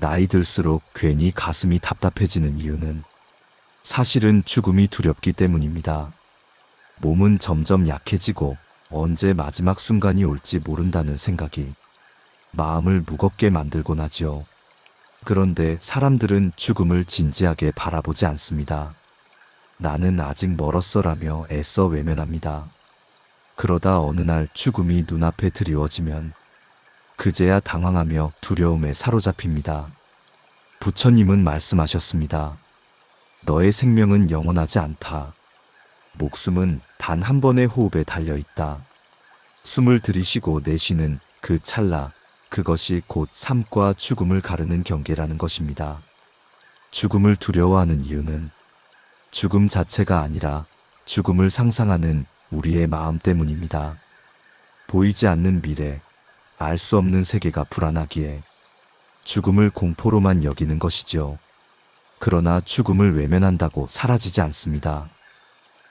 나이 들수록 괜히 가슴이 답답해지는 이유는 사실은 죽음이 두렵기 때문입니다. 몸은 점점 약해지고 언제 마지막 순간이 올지 모른다는 생각이 마음을 무겁게 만들곤 하지요. 그런데 사람들은 죽음을 진지하게 바라보지 않습니다. 나는 아직 멀었어라며 애써 외면합니다. 그러다 어느 날 죽음이 눈앞에 드리워지면 그제야 당황하며 두려움에 사로잡힙니다. 부처님은 말씀하셨습니다. 너의 생명은 영원하지 않다. 목숨은 단 한 번의 호흡에 달려있다. 숨을 들이쉬고 내쉬는 그 찰나, 그것이 곧 삶과 죽음을 가르는 경계라는 것입니다. 죽음을 두려워하는 이유는 죽음 자체가 아니라 죽음을 상상하는 우리의 마음 때문입니다. 보이지 않는 미래, 알 수 없는 세계가 불안하기에 죽음을 공포로만 여기는 것이죠. 그러나 죽음을 외면한다고 사라지지 않습니다.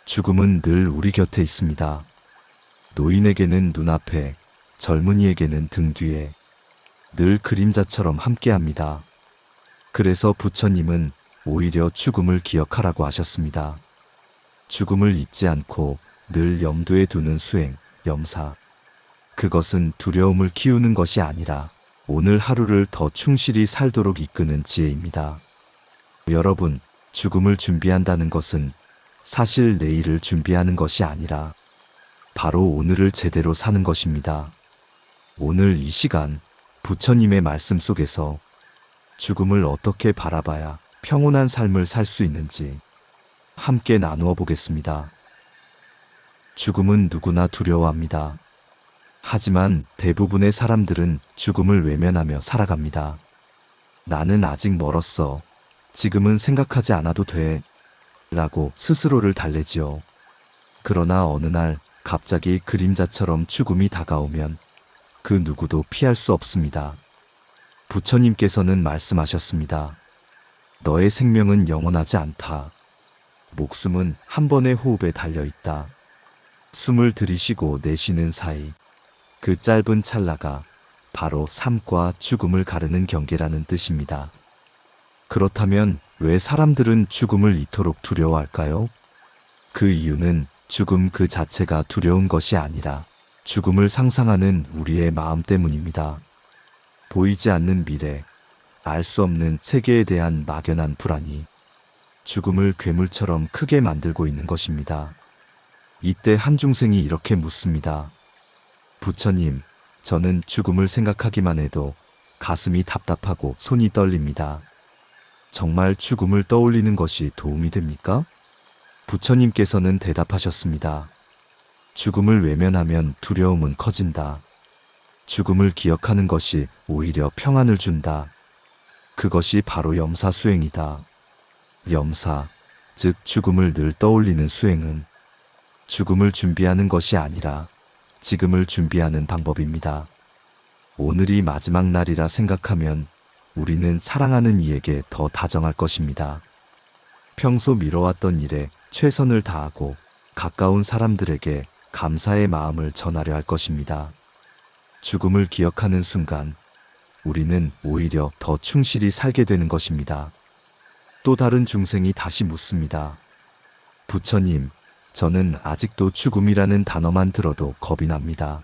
죽음은 늘 우리 곁에 있습니다. 노인에게는 눈앞에, 젊은이에게는 등 뒤에, 늘 그림자처럼 함께합니다. 그래서 부처님은 오히려 죽음을 기억하라고 하셨습니다. 죽음을 잊지 않고 늘 염두에 두는 수행, 염사. 그것은 두려움을 키우는 것이 아니라 오늘 하루를 더 충실히 살도록 이끄는 지혜입니다. 여러분, 죽음을 준비한다는 것은 사실 내일을 준비하는 것이 아니라 바로 오늘을 제대로 사는 것입니다. 오늘 이 시간 부처님의 말씀 속에서 죽음을 어떻게 바라봐야 평온한 삶을 살 수 있는지 함께 나누어 보겠습니다. 죽음은 누구나 두려워합니다. 하지만 대부분의 사람들은 죽음을 외면하며 살아갑니다. 나는 아직 멀었어. 지금은 생각하지 않아도 돼. 라고 스스로를 달래지요. 그러나 어느 날 갑자기 그림자처럼 죽음이 다가오면 그 누구도 피할 수 없습니다. 부처님께서는 말씀하셨습니다. 너의 생명은 영원하지 않다. 목숨은 한 번의 호흡에 달려있다. 숨을 들이쉬고 내쉬는 사이 그 짧은 찰나가 바로 삶과 죽음을 가르는 경계라는 뜻입니다. 그렇다면 왜 사람들은 죽음을 이토록 두려워할까요? 그 이유는 죽음 그 자체가 두려운 것이 아니라 죽음을 상상하는 우리의 마음 때문입니다. 보이지 않는 미래, 알 수 없는 세계에 대한 막연한 불안이 죽음을 괴물처럼 크게 만들고 있는 것입니다. 이때 한 중생이 이렇게 묻습니다. 부처님, 저는 죽음을 생각하기만 해도 가슴이 답답하고 손이 떨립니다. 정말 죽음을 떠올리는 것이 도움이 됩니까? 부처님께서는 대답하셨습니다. 죽음을 외면하면 두려움은 커진다. 죽음을 기억하는 것이 오히려 평안을 준다. 그것이 바로 염사 수행이다. 염사, 즉 죽음을 늘 떠올리는 수행은 죽음을 준비하는 것이 아니라 지금을 준비하는 방법입니다. 오늘이 마지막 날이라 생각하면 우리는 사랑하는 이에게 더 다정할 것입니다. 평소 미뤄왔던 일에 최선을 다하고 가까운 사람들에게 감사의 마음을 전하려 할 것입니다. 죽음을 기억하는 순간 우리는 오히려 더 충실히 살게 되는 것입니다. 또 다른 중생이 다시 묻습니다. 부처님, 저는 아직도 죽음이라는 단어만 들어도 겁이 납니다.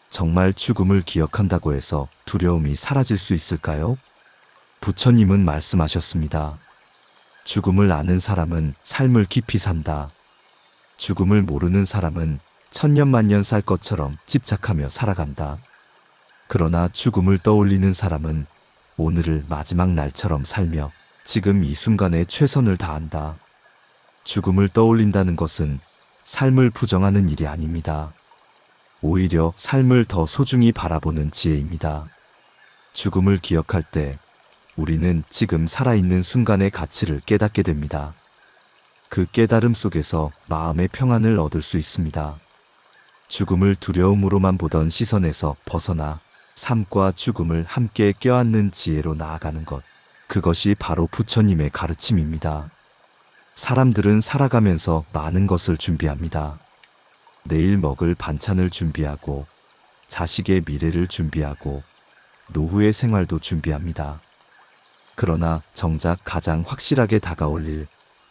정말 죽음을 기억한다고 해서 두려움이 사라질 수 있을까요? 부처님은 말씀하셨습니다. 죽음을 아는 사람은 삶을 깊이 산다. 죽음을 모르는 사람은 천년만년 살 것처럼 집착하며 살아간다. 그러나 죽음을 떠올리는 사람은 오늘을 마지막 날처럼 살며 지금 이 순간에 최선을 다한다. 죽음을 떠올린다는 것은 삶을 부정하는 일이 아닙니다. 오히려 삶을 더 소중히 바라보는 지혜입니다. 죽음을 기억할 때 우리는 지금 살아있는 순간의 가치를 깨닫게 됩니다. 그 깨달음 속에서 마음의 평안을 얻을 수 있습니다. 죽음을 두려움으로만 보던 시선에서 벗어나 삶과 죽음을 함께 껴안는 지혜로 나아가는 것, 그것이 바로 부처님의 가르침입니다. 사람들은 살아가면서 많은 것을 준비합니다. 내일 먹을 반찬을 준비하고 자식의 미래를 준비하고 노후의 생활도 준비합니다. 그러나 정작 가장 확실하게 다가올 일,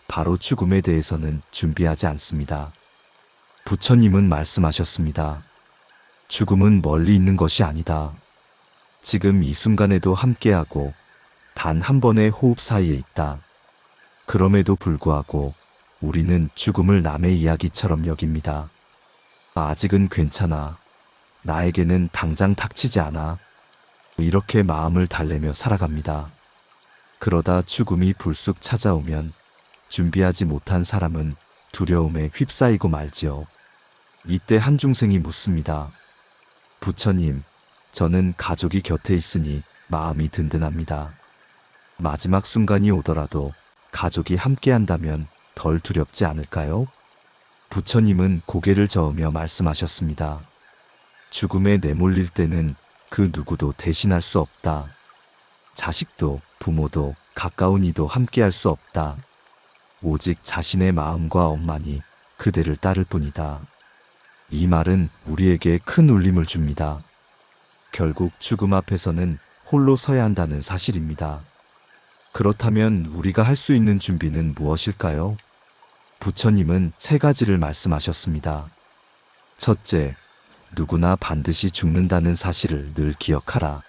바로 죽음에 대해서는 준비하지 않습니다. 부처님은 말씀하셨습니다. 죽음은 멀리 있는 것이 아니다. 지금 이 순간에도 함께하고 단 한 번의 호흡 사이에 있다. 그럼에도 불구하고 우리는 죽음을 남의 이야기처럼 여깁니다. 아직은 괜찮아. 나에게는 당장 닥치지 않아. 이렇게 마음을 달래며 살아갑니다. 그러다 죽음이 불쑥 찾아오면 준비하지 못한 사람은 두려움에 휩싸이고 말지요. 이때 한 중생이 묻습니다. 부처님, 저는 가족이 곁에 있으니 마음이 든든합니다. 마지막 순간이 오더라도 가족이 함께한다면 덜 두렵지 않을까요? 부처님은 고개를 저으며 말씀하셨습니다. 죽음에 내몰릴 때는 그 누구도 대신할 수 없다. 자식도 부모도 가까운 이도 함께할 수 없다. 오직 자신의 마음과 엄만이 그대를 따를 뿐이다. 이 말은 우리에게 큰 울림을 줍니다. 결국 죽음 앞에서는 홀로 서야 한다는 사실입니다. 그렇다면 우리가 할 수 있는 준비는 무엇일까요? 부처님은 3가지를 말씀하셨습니다. 첫째, 누구나 반드시 죽는다는 사실을 늘 기억하라.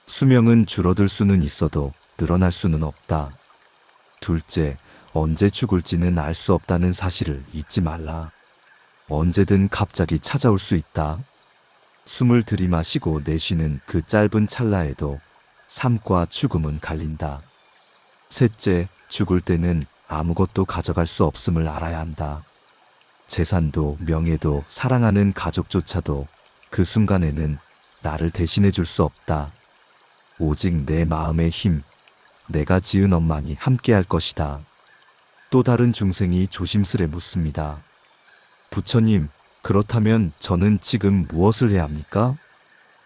수명은 줄어들 수는 있어도 늘어날 수는 없다. 둘째, 언제 죽을지는 알 수 없다는 사실을 잊지 말라. 언제든 갑자기 찾아올 수 있다. 숨을 들이마시고 내쉬는 그 짧은 찰나에도 삶과 죽음은 갈린다. 셋째, 죽을 때는 아무것도 가져갈 수 없음을 알아야 한다. 재산도 명예도 사랑하는 가족조차도 그 순간에는 나를 대신해 줄 수 없다. 오직 내 마음의 힘, 내가 지은 엄만이 함께할 것이다. 또 다른 중생이 조심스레 묻습니다. 부처님, 그렇다면 저는 지금 무엇을 해야 합니까?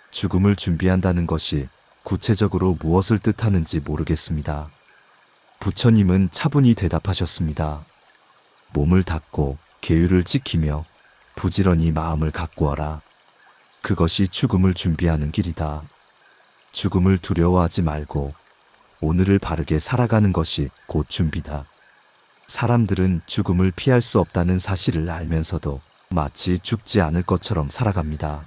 죽음을 준비한다는 것이 구체적으로 무엇을 뜻하는지 모르겠습니다. 부처님은 차분히 대답하셨습니다. 몸을 닫고 계율을 지키며 부지런히 마음을 가꾸어라. 그것이 죽음을 준비하는 길이다. 죽음을 두려워하지 말고 오늘을 바르게 살아가는 것이 곧 준비다. 사람들은 죽음을 피할 수 없다는 사실을 알면서도 마치 죽지 않을 것처럼 살아갑니다.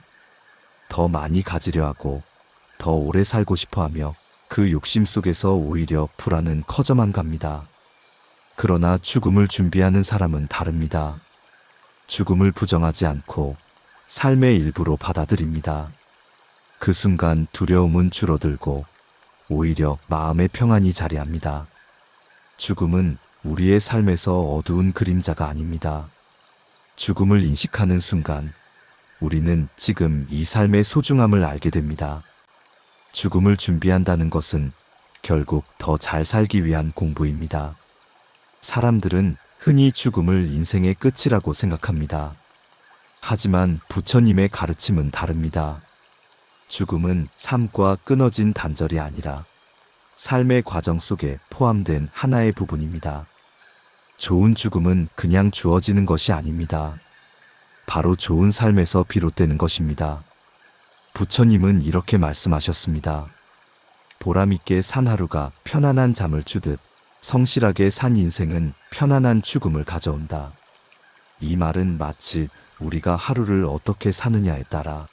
더 많이 가지려 하고 더 오래 살고 싶어 하며 그 욕심 속에서 오히려 불안은 커져만 갑니다. 그러나 죽음을 준비하는 사람은 다릅니다. 죽음을 부정하지 않고 삶의 일부로 받아들입니다. 그 순간 두려움은 줄어들고 오히려 마음의 평안이 자리합니다. 죽음은 우리의 삶에서 어두운 그림자가 아닙니다. 죽음을 인식하는 순간 우리는 지금 이 삶의 소중함을 알게 됩니다. 죽음을 준비한다는 것은 결국 더 잘 살기 위한 공부입니다. 사람들은 흔히 죽음을 인생의 끝이라고 생각합니다. 하지만 부처님의 가르침은 다릅니다. 죽음은 삶과 끊어진 단절이 아니라 삶의 과정 속에 포함된 하나의 부분입니다. 좋은 죽음은 그냥 주어지는 것이 아닙니다. 바로 좋은 삶에서 비롯되는 것입니다. 부처님은 이렇게 말씀하셨습니다. 보람있게 산 하루가 편안한 잠을 주듯 성실하게 산 인생은 편안한 죽음을 가져온다. 이 말은 마치 우리가 하루를 어떻게 사느냐에 따라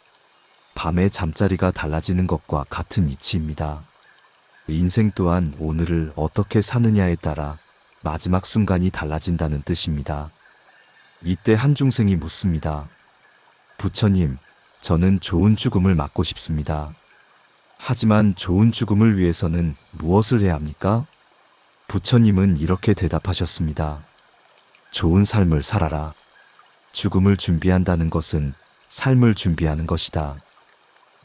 밤의 잠자리가 달라지는 것과 같은 이치입니다. 인생 또한 오늘을 어떻게 사느냐에 따라 마지막 순간이 달라진다는 뜻입니다. 이때 한 중생이 묻습니다. 부처님, 저는 좋은 죽음을 맞고 싶습니다. 하지만 좋은 죽음을 위해서는 무엇을 해야 합니까? 부처님은 이렇게 대답하셨습니다. 좋은 삶을 살아라. 죽음을 준비한다는 것은 삶을 준비하는 것이다.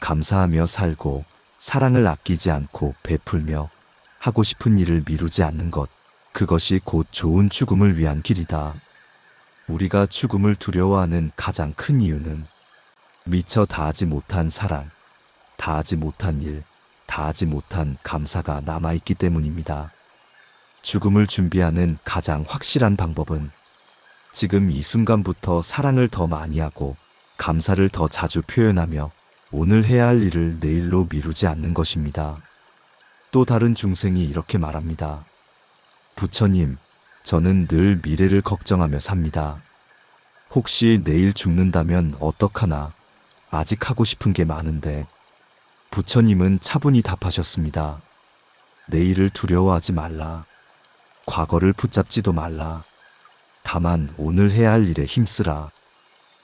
감사하며 살고 사랑을 아끼지 않고 베풀며 하고 싶은 일을 미루지 않는 것, 그것이 곧 좋은 죽음을 위한 길이다. 우리가 죽음을 두려워하는 가장 큰 이유는 미처 다하지 못한 사랑, 다하지 못한 일, 다하지 못한 감사가 남아있기 때문입니다. 죽음을 준비하는 가장 확실한 방법은 지금 이 순간부터 사랑을 더 많이 하고 감사를 더 자주 표현하며 오늘 해야 할 일을 내일로 미루지 않는 것입니다. 또 다른 중생이 이렇게 말합니다. 부처님, 저는 늘 미래를 걱정하며 삽니다. 혹시 내일 죽는다면 어떡하나? 아직 하고 싶은 게 많은데. 부처님은 차분히 답하셨습니다. 내일을 두려워하지 말라. 과거를 붙잡지도 말라. 다만 오늘 해야 할 일에 힘쓰라.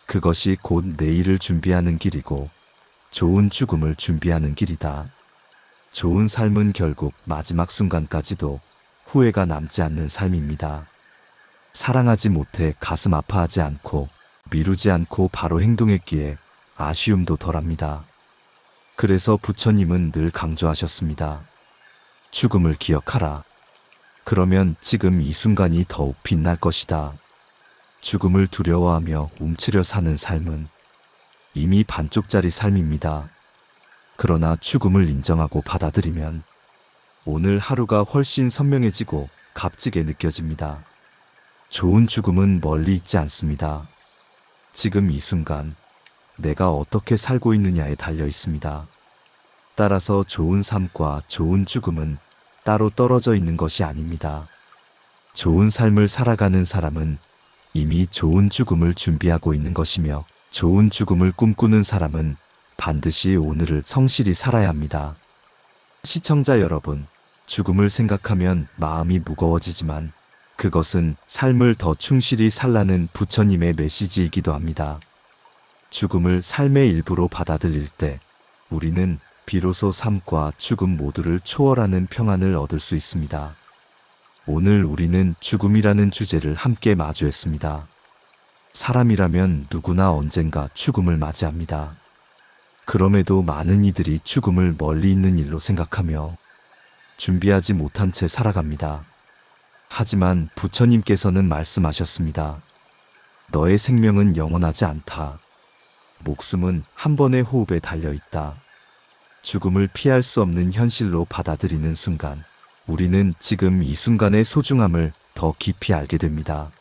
그것이 곧 내일을 준비하는 길이고 좋은 죽음을 준비하는 길이다. 좋은 삶은 결국 마지막 순간까지도 후회가 남지 않는 삶입니다. 사랑하지 못해 가슴 아파하지 않고 미루지 않고 바로 행동했기에 아쉬움도 덜합니다. 그래서 부처님은 늘 강조하셨습니다. 죽음을 기억하라. 그러면 지금 이 순간이 더욱 빛날 것이다. 죽음을 두려워하며 움츠려 사는 삶은 이미 반쪽짜리 삶입니다. 그러나 죽음을 인정하고 받아들이면 오늘 하루가 훨씬 선명해지고 값지게 느껴집니다. 좋은 죽음은 멀리 있지 않습니다. 지금 이 순간 내가 어떻게 살고 있느냐에 달려 있습니다. 따라서 좋은 삶과 좋은 죽음은 따로 떨어져 있는 것이 아닙니다. 좋은 삶을 살아가는 사람은 이미 좋은 죽음을 준비하고 있는 것이며 좋은 죽음을 꿈꾸는 사람은 반드시 오늘을 성실히 살아야 합니다. 시청자 여러분, 죽음을 생각하면 마음이 무거워지지만 그것은 삶을 더 충실히 살라는 부처님의 메시지이기도 합니다. 죽음을 삶의 일부로 받아들일 때 우리는 비로소 삶과 죽음 모두를 초월하는 평안을 얻을 수 있습니다. 오늘 우리는 죽음이라는 주제를 함께 마주했습니다. 사람이라면 누구나 언젠가 죽음을 맞이합니다. 그럼에도 많은 이들이 죽음을 멀리 있는 일로 생각하며 준비하지 못한 채 살아갑니다. 하지만 부처님께서는 말씀하셨습니다. 너의 생명은 영원하지 않다. 목숨은 한 번의 호흡에 달려 있다. 죽음을 피할 수 없는 현실로 받아들이는 순간, 우리는 지금 이 순간의 소중함을 더 깊이 알게 됩니다.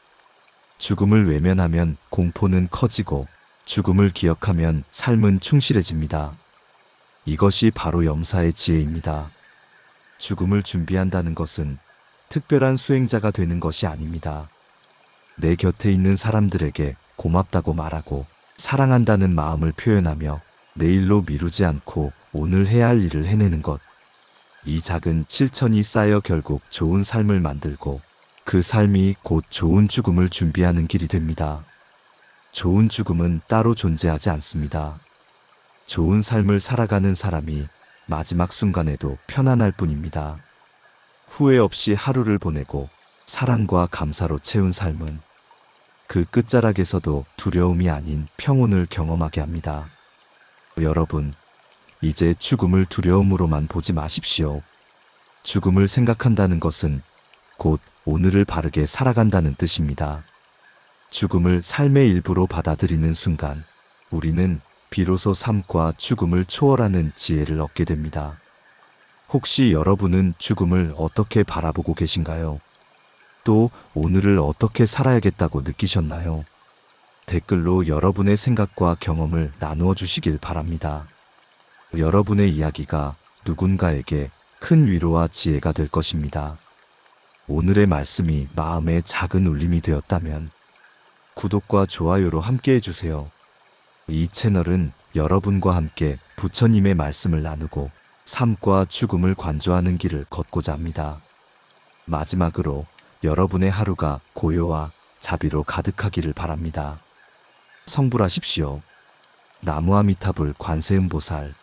죽음을 외면하면 공포는 커지고, 죽음을 기억하면 삶은 충실해집니다. 이것이 바로 염사의 지혜입니다. 죽음을 준비한다는 것은 특별한 수행자가 되는 것이 아닙니다. 내 곁에 있는 사람들에게 고맙다고 말하고, 사랑한다는 마음을 표현하며 내일로 미루지 않고 오늘 해야 할 일을 해내는 것. 이 작은 실천이 쌓여 결국 좋은 삶을 만들고 그 삶이 곧 좋은 죽음을 준비하는 길이 됩니다. 좋은 죽음은 따로 존재하지 않습니다. 좋은 삶을 살아가는 사람이 마지막 순간에도 편안할 뿐입니다. 후회 없이 하루를 보내고 사랑과 감사로 채운 삶은 그 끝자락에서도 두려움이 아닌 평온을 경험하게 합니다. 여러분, 이제 죽음을 두려움으로만 보지 마십시오. 죽음을 생각한다는 것은 곧 오늘을 바르게 살아간다는 뜻입니다. 죽음을 삶의 일부로 받아들이는 순간, 우리는 비로소 삶과 죽음을 초월하는 지혜를 얻게 됩니다. 혹시 여러분은 죽음을 어떻게 바라보고 계신가요? 또 오늘을 어떻게 살아야겠다고 느끼셨나요? 댓글로 여러분의 생각과 경험을 나누어 주시길 바랍니다. 여러분의 이야기가 누군가에게 큰 위로와 지혜가 될 것입니다. 오늘의 말씀이 마음에 작은 울림이 되었다면 구독과 좋아요로 함께 해주세요. 이 채널은 여러분과 함께 부처님의 말씀을 나누고 삶과 죽음을 관조하는 길을 걷고자 합니다. 마지막으로 여러분의 하루가 고요와 자비로 가득하기를 바랍니다. 성불하십시오. 나무아미타불 관세음보살.